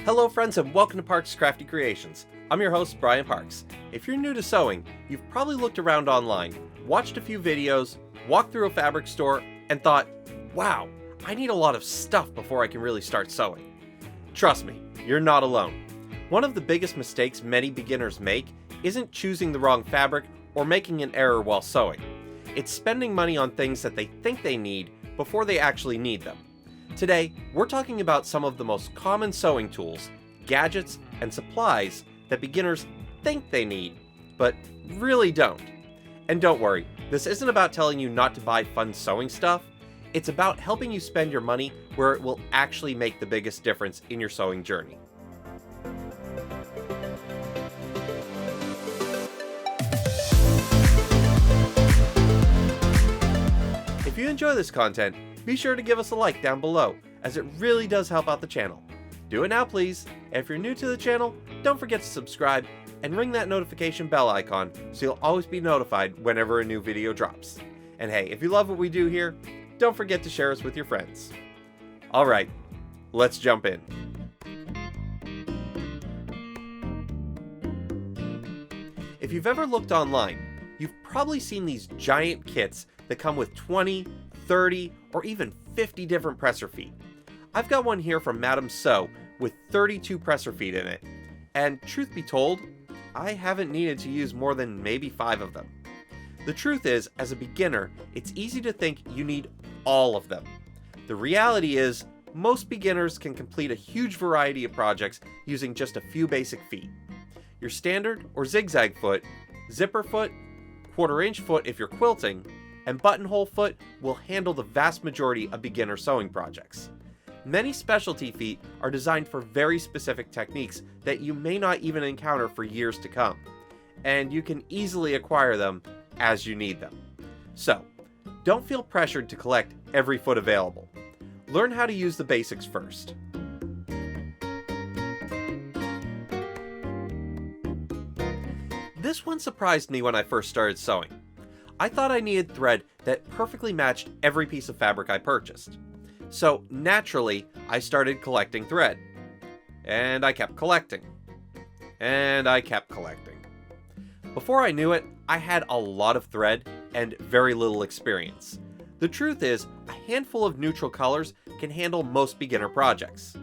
Hello friends and welcome to Parks Crafty Creations. I'm your host Brian Parks. If you're new to sewing, you've probably looked around online, watched a few videos, walked through a fabric store, and thought, wow, I need a lot of stuff before I can really start sewing. Trust me, you're not alone. One of the biggest mistakes many beginners make isn't choosing the wrong fabric or making an error while sewing. It's spending money on things that they think they need before they actually need them. Today, we're talking about some of the most common sewing tools, gadgets, and supplies that beginners think they need, but really don't. And don't worry, this isn't about telling you not to buy fun sewing stuff. It's about helping you spend your money where it will actually make the biggest difference in your sewing journey. If you enjoy this content, be sure to give us a like down below, as it really does help out the channel. Do it now please, and if you're new to the channel, don't forget to subscribe and ring that notification bell icon so you'll always be notified whenever a new video drops. And hey, if you love what we do here, don't forget to share us with your friends. Alright, let's jump in. If you've ever looked online, you've probably seen these giant kits that come with 20, 30, or even 50 different presser feet. I've got one here from Madam Sew with 32 presser feet in it, and truth be told, I haven't needed to use more than maybe 5 of them. The truth is, as a beginner, it's easy to think you need all of them. The reality is, most beginners can complete a huge variety of projects using just a few basic feet. Your standard or zigzag foot, zipper foot, quarter-inch foot if you're quilting, and buttonhole foot will handle the vast majority of beginner sewing projects. Many specialty feet are designed for very specific techniques that you may not even encounter for years to come, and you can easily acquire them as you need them. So, don't feel pressured to collect every foot available. Learn how to use the basics first. This one surprised me when I first started sewing. I thought I needed thread that perfectly matched every piece of fabric I purchased. So naturally, I started collecting thread. And I kept collecting. And I kept collecting. Before I knew it, I had a lot of thread and very little experience. The truth is, a handful of neutral colors can handle most beginner projects.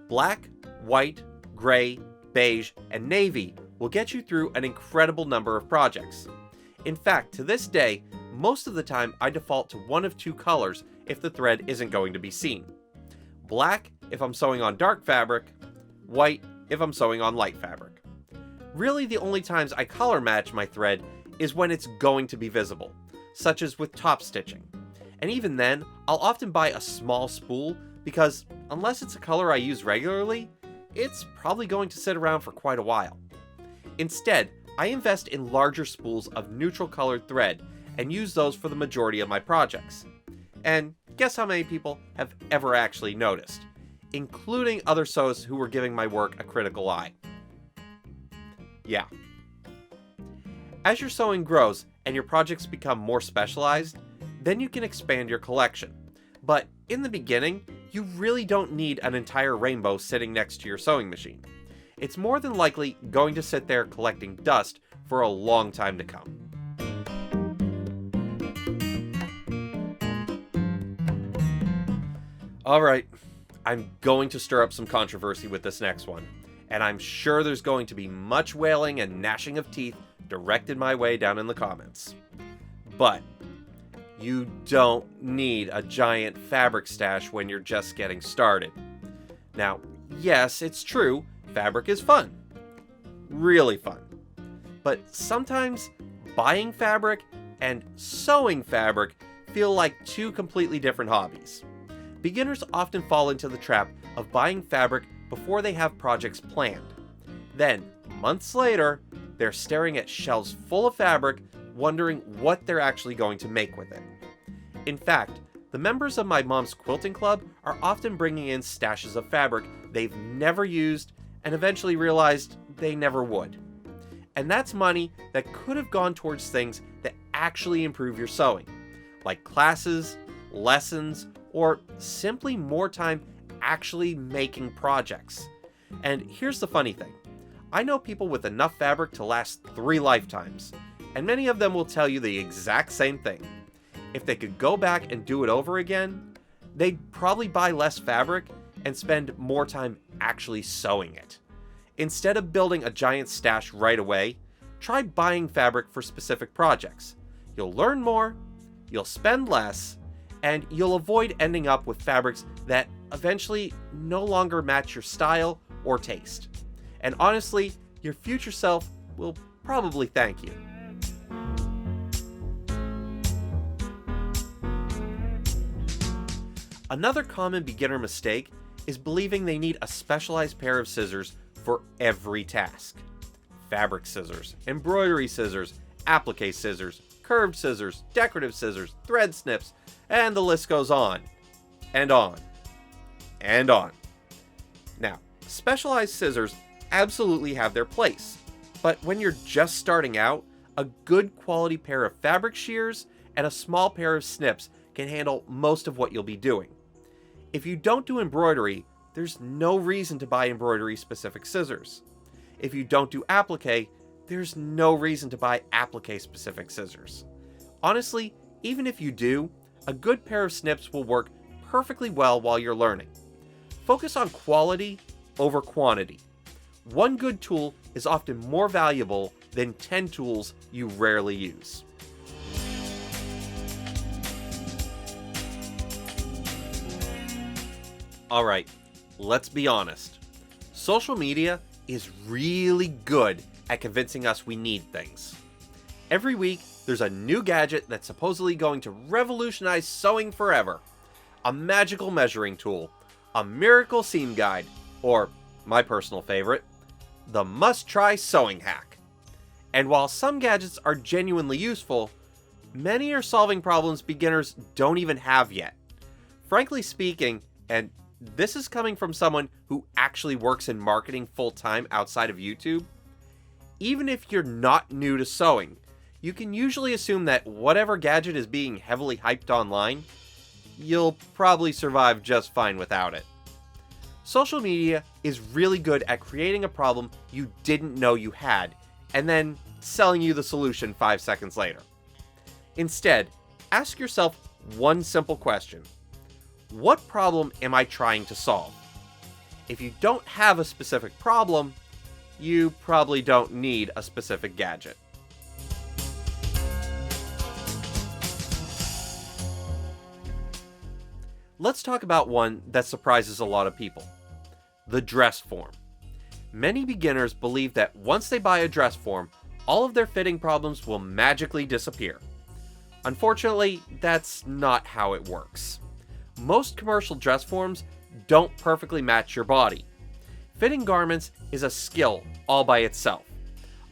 Black, white, gray, beige, and navy will get you through an incredible number of projects. In fact, to this day, most of the time I default to one of 2 colors if the thread isn't going to be seen. Black if I'm sewing on dark fabric, white if I'm sewing on light fabric. Really, the only times I color match my thread is when it's going to be visible, such as with top stitching. And even then, I'll often buy a small spool because unless it's a color I use regularly, it's probably going to sit around for quite a while. Instead, I invest in larger spools of neutral colored thread and use those for the majority of my projects. And guess how many people have ever actually noticed, including other sewists who were giving my work a critical eye. Yeah. As your sewing grows and your projects become more specialized, then you can expand your collection. But in the beginning, you really don't need an entire rainbow sitting next to your sewing machine. It's more than likely going to sit there collecting dust for a long time to come. Alright, I'm going to stir up some controversy with this next one, and I'm sure there's going to be much wailing and gnashing of teeth directed my way down in the comments. But you don't need a giant fabric stash when you're just getting started. Now, yes, it's true, fabric is fun. Really fun. But sometimes buying fabric and sewing fabric feel like 2 completely different hobbies. Beginners often fall into the trap of buying fabric before they have projects planned. Then, months later, they're staring at shelves full of fabric, wondering what they're actually going to make with it. In fact, the members of my mom's quilting club are often bringing in stashes of fabric they've never used and eventually realized they never would. And that's money that could have gone towards things that actually improve your sewing, like classes, lessons, or simply more time actually making projects. And here's the funny thing. I know people with enough fabric to last 3 lifetimes, and many of them will tell you the exact same thing. If they could go back and do it over again, they'd probably buy less fabric and spend more time actually sewing it. Instead of building a giant stash right away, try buying fabric for specific projects. You'll learn more, you'll spend less, and you'll avoid ending up with fabrics that eventually no longer match your style or taste. And honestly, your future self will probably thank you. Another common beginner mistake is believing they need a specialized pair of scissors for every task. Fabric scissors, embroidery scissors, applique scissors, curved scissors, decorative scissors, thread snips, and the list goes on, and on, and on. Now, specialized scissors absolutely have their place, but when you're just starting out, a good quality pair of fabric shears and a small pair of snips can handle most of what you'll be doing. If you don't do embroidery, there's no reason to buy embroidery specific scissors. If you don't do applique, there's no reason to buy applique specific scissors. Honestly, even if you do, a good pair of snips will work perfectly well while you're learning. Focus on quality over quantity. One good tool is often more valuable than 10 tools you rarely use. Alright, let's be honest. Social media is really good at convincing us we need things. Every week, there's a new gadget that's supposedly going to revolutionize sewing forever. A magical measuring tool, a miracle seam guide, or, my personal favorite, the must-try sewing hack. And while some gadgets are genuinely useful, many are solving problems beginners don't even have yet. Frankly speaking, and this is coming from someone who actually works in marketing full-time outside of YouTube, even if you're not new to sewing, you can usually assume that whatever gadget is being heavily hyped online, you'll probably survive just fine without it. Social media is really good at creating a problem you didn't know you had, and then selling you the solution 5 seconds later. Instead, ask yourself one simple question. What problem am I trying to solve? If you don't have a specific problem, you probably don't need a specific gadget. Let's talk about one that surprises a lot of people. The dress form. Many beginners believe that once they buy a dress form, all of their fitting problems will magically disappear. Unfortunately, that's not how it works. Most commercial dress forms don't perfectly match your body. Fitting garments is a skill all by itself.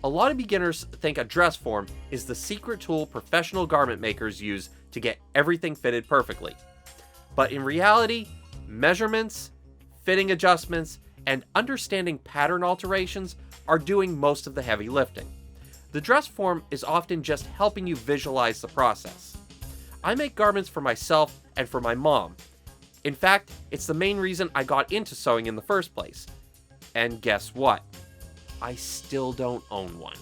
A lot of beginners think a dress form is the secret tool professional garment makers use to get everything fitted perfectly. But in reality, measurements, fitting adjustments, and understanding pattern alterations are doing most of the heavy lifting. The dress form is often just helping you visualize the process. I make garments for myself and for my mom. In fact, it's the main reason I got into sewing in the first place. And guess what? I still don't own one.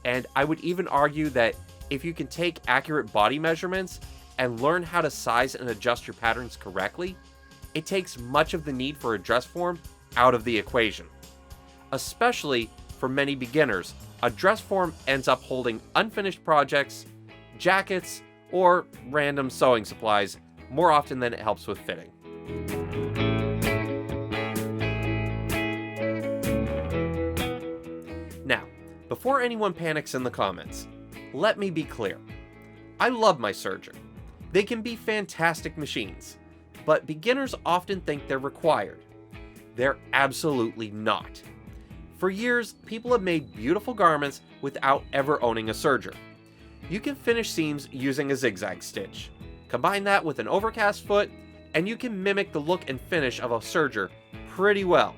And I would even argue that if you can take accurate body measurements and learn how to size and adjust your patterns correctly, it takes much of the need for a dress form out of the equation. Especially for many beginners, a dress form ends up holding unfinished projects, jackets, or random sewing supplies more often than it helps with fitting. Now, before anyone panics in the comments, let me be clear. I love my serger. They can be fantastic machines, but beginners often think they're required. They're absolutely not. For years, people have made beautiful garments without ever owning a serger. You can finish seams using a zigzag stitch. Combine that with an overcast foot, and you can mimic the look and finish of a serger pretty well.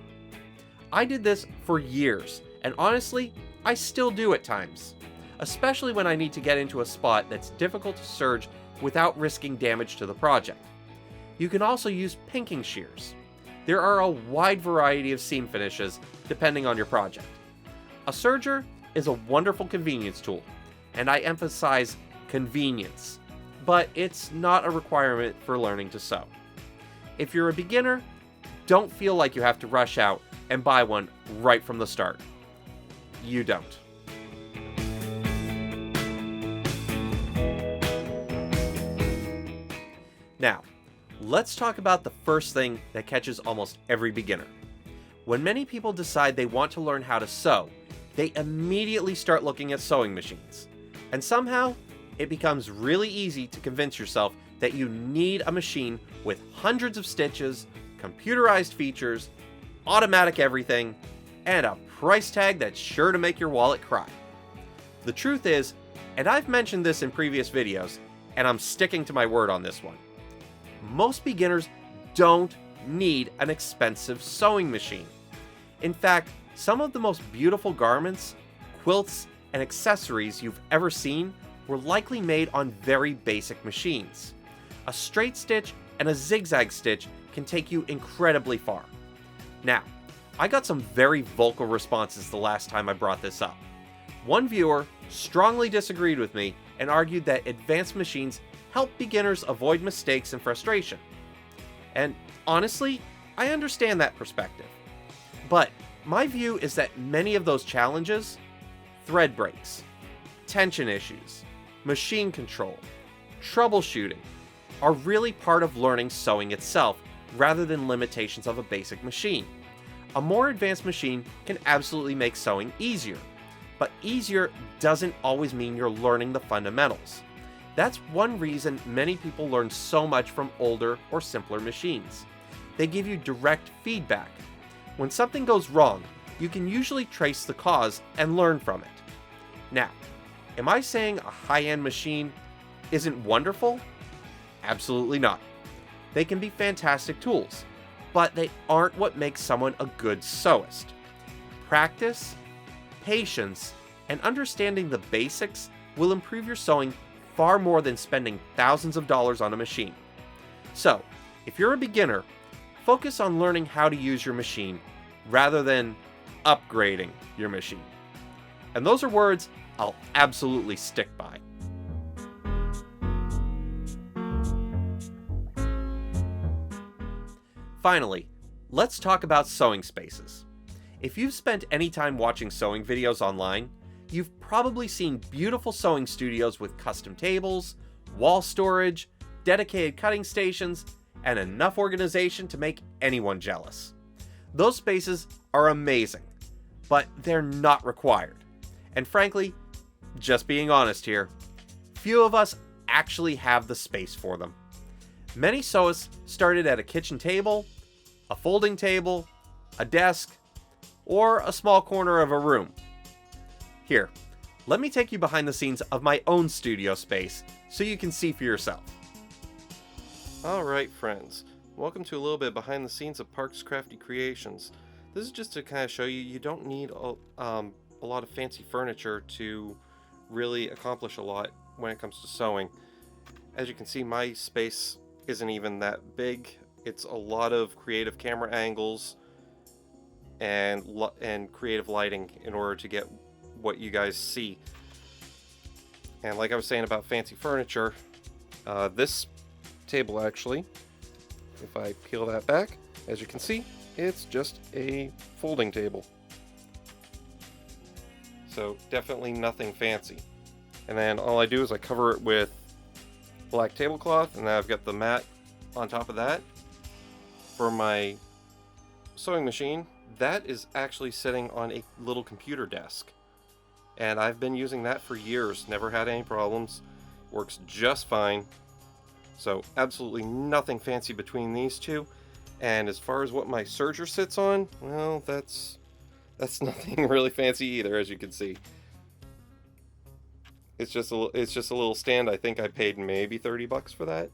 I did this for years, and honestly, I still do at times, especially when I need to get into a spot that's difficult to serge without risking damage to the project. You can also use pinking shears. There are a wide variety of seam finishes depending on your project. A serger is a wonderful convenience tool, and I emphasize convenience, but it's not a requirement for learning to sew. If you're a beginner, don't feel like you have to rush out and buy one right from the start. You don't. Now, let's talk about the first thing that catches almost every beginner. When many people decide they want to learn how to sew, they immediately start looking at sewing machines. And somehow, it becomes really easy to convince yourself that you need a machine with hundreds of stitches, computerized features, automatic everything, and a price tag that's sure to make your wallet cry. The truth is, and I've mentioned this in previous videos, and I'm sticking to my word on this one, most beginners don't need an expensive sewing machine. In fact, some of the most beautiful garments, quilts, and accessories you've ever seen were likely made on very basic machines. A straight stitch and a zigzag stitch can take you incredibly far. Now, I got some very vocal responses the last time I brought this up. One viewer strongly disagreed with me and argued that advanced machines help beginners avoid mistakes and frustration. And honestly, I understand that perspective. But my view is that many of those challenges, thread breaks, tension issues, machine control, troubleshooting, are really part of learning sewing itself rather than limitations of a basic machine. A more advanced machine can absolutely make sewing easier, but easier doesn't always mean you're learning the fundamentals. That's one reason many people learn so much from older or simpler machines. They give you direct feedback. When something goes wrong, you can usually trace the cause and learn from it. Now, am I saying a high-end machine isn't wonderful? Absolutely not. They can be fantastic tools, but they aren't what makes someone a good sewist. Practice, patience, and understanding the basics will improve your sewing far more than spending thousands of dollars on a machine. So, if you're a beginner, focus on learning how to use your machine rather than upgrading your machine. And those are words I'll absolutely stick by. Finally, let's talk about sewing spaces. If you've spent any time watching sewing videos online, you've probably seen beautiful sewing studios with custom tables, wall storage, dedicated cutting stations, and enough organization to make anyone jealous. Those spaces are amazing, but they're not required. And frankly, just being honest here, few of us actually have the space for them. Many sewists started at a kitchen table, a folding table, a desk, or a small corner of a room. Here, let me take you behind the scenes of my own studio space so you can see for yourself. Alright friends, welcome to a little bit behind the scenes of Park's Crafty Creations. This is just to kind of show you don't need a lot of fancy furniture to really accomplish a lot when it comes to sewing. As you can see, my space isn't even that big. It's a lot of creative camera angles and creative lighting in order to get what you guys see. And like I was saying about fancy furniture, this table actually, if I peel that back, as you can see, it's just a folding table. So definitely nothing fancy. And then all I do is I cover it with black tablecloth, and then I've got the mat on top of that. For my sewing machine, that is actually sitting on a little computer desk. And I've been using that for years, never had any problems, works just fine. So absolutely nothing fancy between these two. And as far as what my serger sits on, well, that's nothing really fancy either, as you can see. It's just a little stand. I think I paid maybe 30 bucks for that,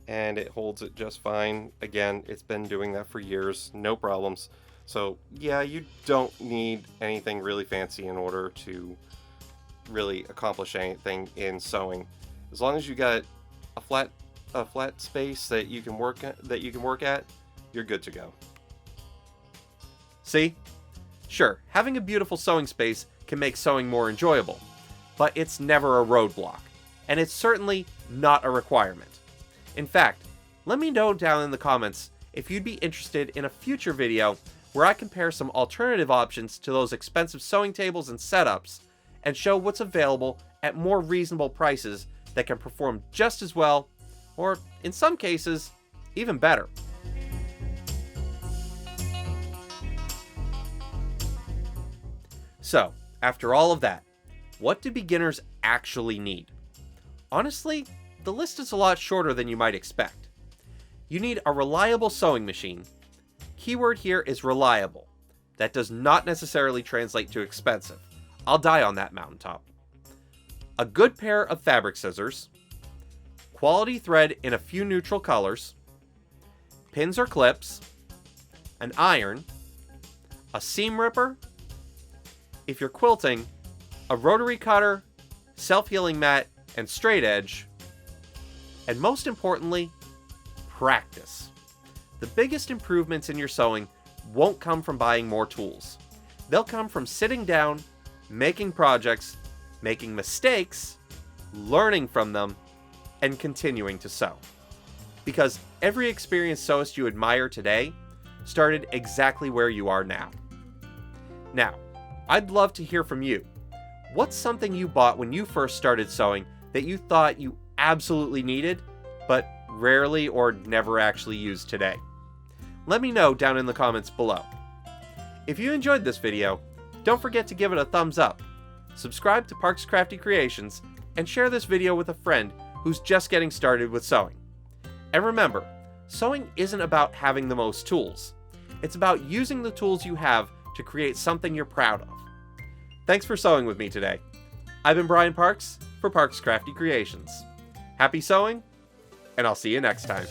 and it holds it just fine. Again, it's been doing that for years, no problems. So yeah, you don't need anything really fancy in order to really accomplish anything in sewing. As long as you got a flat space that you can work at, you're good to go. See? Sure, having a beautiful sewing space can make sewing more enjoyable, but it's never a roadblock, and it's certainly not a requirement. In fact, let me know down in the comments if you'd be interested in a future video where I compare some alternative options to those expensive sewing tables and setups and show what's available at more reasonable prices that can perform just as well, or in some cases, even better. So, after all of that, what do beginners actually need? Honestly, the list is a lot shorter than you might expect. You need a reliable sewing machine. Keyword here is reliable. That does not necessarily translate to expensive. I'll die on that mountaintop. A good pair of fabric scissors, quality thread in a few neutral colors, pins or clips, an iron, a seam ripper, if you're quilting, a rotary cutter, self-healing mat, and straight edge, and most importantly, practice. The biggest improvements in your sewing won't come from buying more tools. They'll come from sitting down, making projects, making mistakes, learning from them, and continuing to sew. Because every experienced sewist you admire today started exactly where you are now. Now, I'd love to hear from you. What's something you bought when you first started sewing that you thought you absolutely needed, but rarely or never actually used today? Let me know down in the comments below. If you enjoyed this video, don't forget to give it a thumbs up, subscribe to Parks Crafty Creations, and share this video with a friend who's just getting started with sewing. And remember, sewing isn't about having the most tools. It's about using the tools you have to create something you're proud of. Thanks for sewing with me today. I've been Brian Parks for Parks Crafty Creations. Happy sewing, and I'll see you next time.